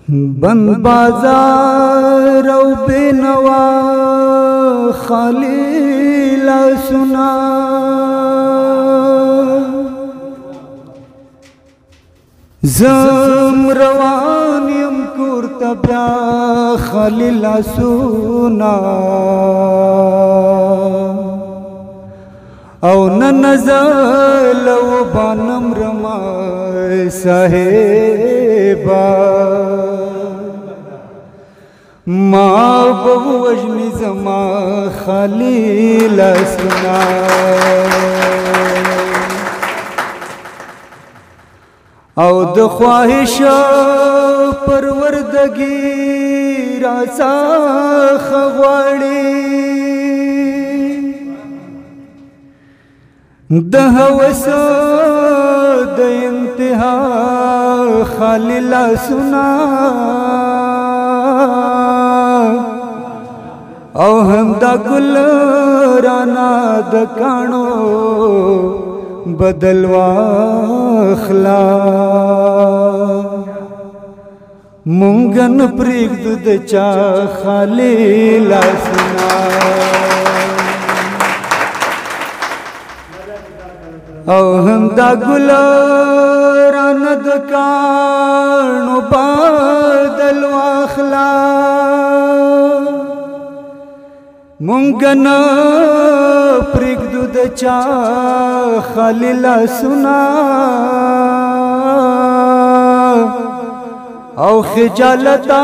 بند بازار او بینوا خالی لاسونه زم روان یم کور ته بیا خالی لاسونه او نن زه له وبانم رما صاحبه ما به وژني زما خالی لاسونه او د خواهش پروردګي راڅخه غواړي د هوس د انتها خالی لاسونه او هم دا ګل رانا د کانو بدل واخلا مونږ نه پرېږدو د چا خالی لاسونه او هم دا ګل رانا د کانو بدل واخلا مونږ نه پرېږدو د چا خالی لاسونه او خجالته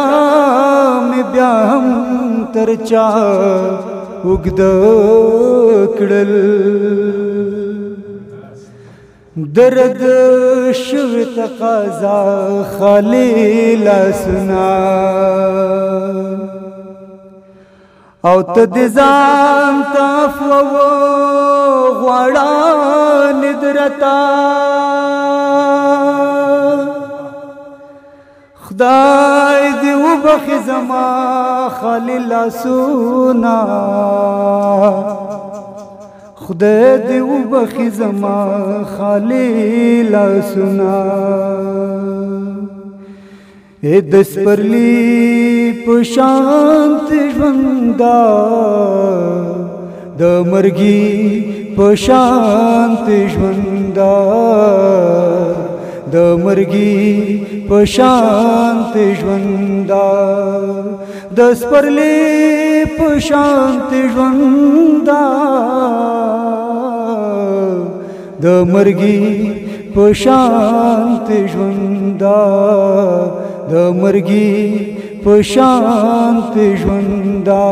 مې بیا هم تر چا اوږده کړل درد شوی تقاضا خالی لاسونه او ته د ځان ته عفو غواړه ندرته خدای دې وبخي زما خالی لاسونه خدای دې وبخي زما خالی لاسونه د سپرلی په شانت ژوندا د مرګي په شانت ژوندا د مرګي په شانت ژوندا د سپرلی په شانت ژوندا د مرګي په شانت ژوندا د مرګي په شانت ژوندا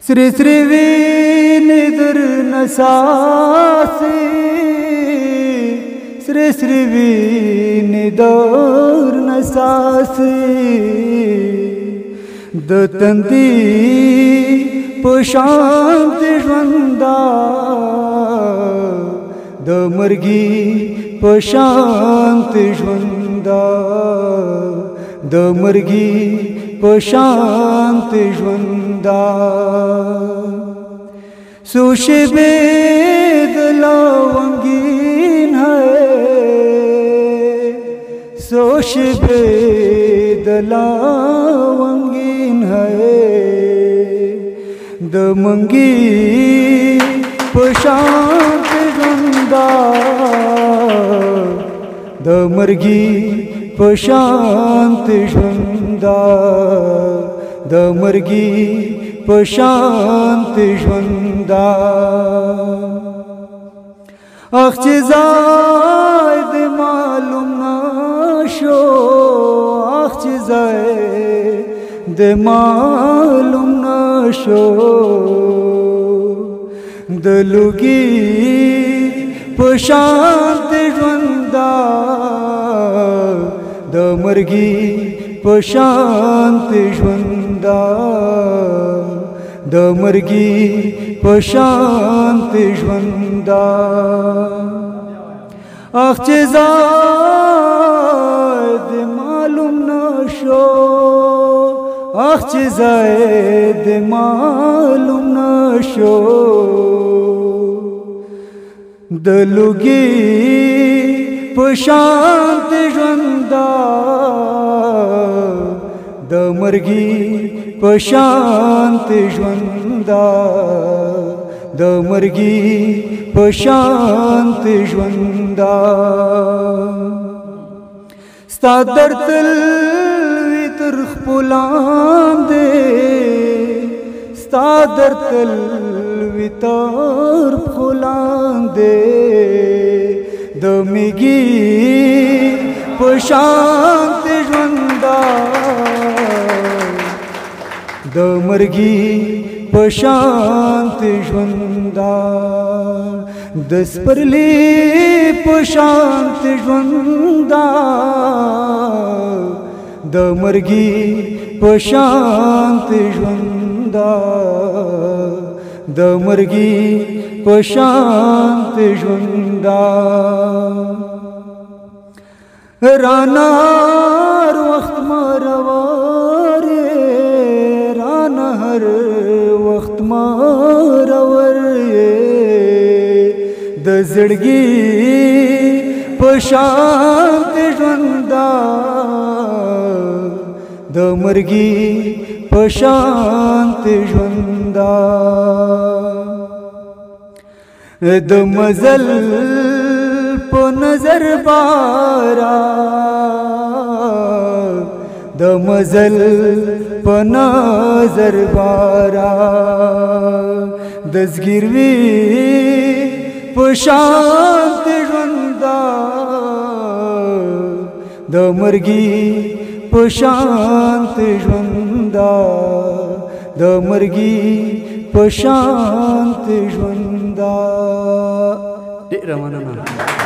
سری سری وینې درنه ساسې سری سری وینې درنه ساسې د تندي په شانت ژوندا د مرګي په شانت ژوندا د مرګي په شانت ژوندا سو شبه د لونګین ہے سو شبه د لونګین ہے د منګي په شانت ژوندا د مرګي په شانت ژوندا د مرګي په شانت ژوندا اخ چې زای د معلوم نشو اخ چې زای د معلوم نشو د لوګي په شانت ژوندا د مرګي په شانت ژوندا د مرګي په شانت ژوندا اخ چې زاید معلوم نشو اخ چې زاید معلوم نشو د لوګي په شانت ژوندا مرګي په شانت ژوندا د مرګي په شانت ژوندا ستا درتل وی تر خپلان دې ستا درتل وی تر خپلان دې د میګي په شانت ژوندا د مرګي په شانت ژوندا د سپرلی په شانت ژوندا د مرګي په شانت ژوندا د مرګي په شانت ژوندا رانا هر وخت مرور رانا هر وخت مرور د زړګي په شانت ژوندا د مرګي په شانت ژوندا د مزل په نظر بارا د مزل په نظر بارا د زګیروي په شانت ژوندا د مرګي په شانت ژوندا د مرګي په شانت ژوندا ډېره مننه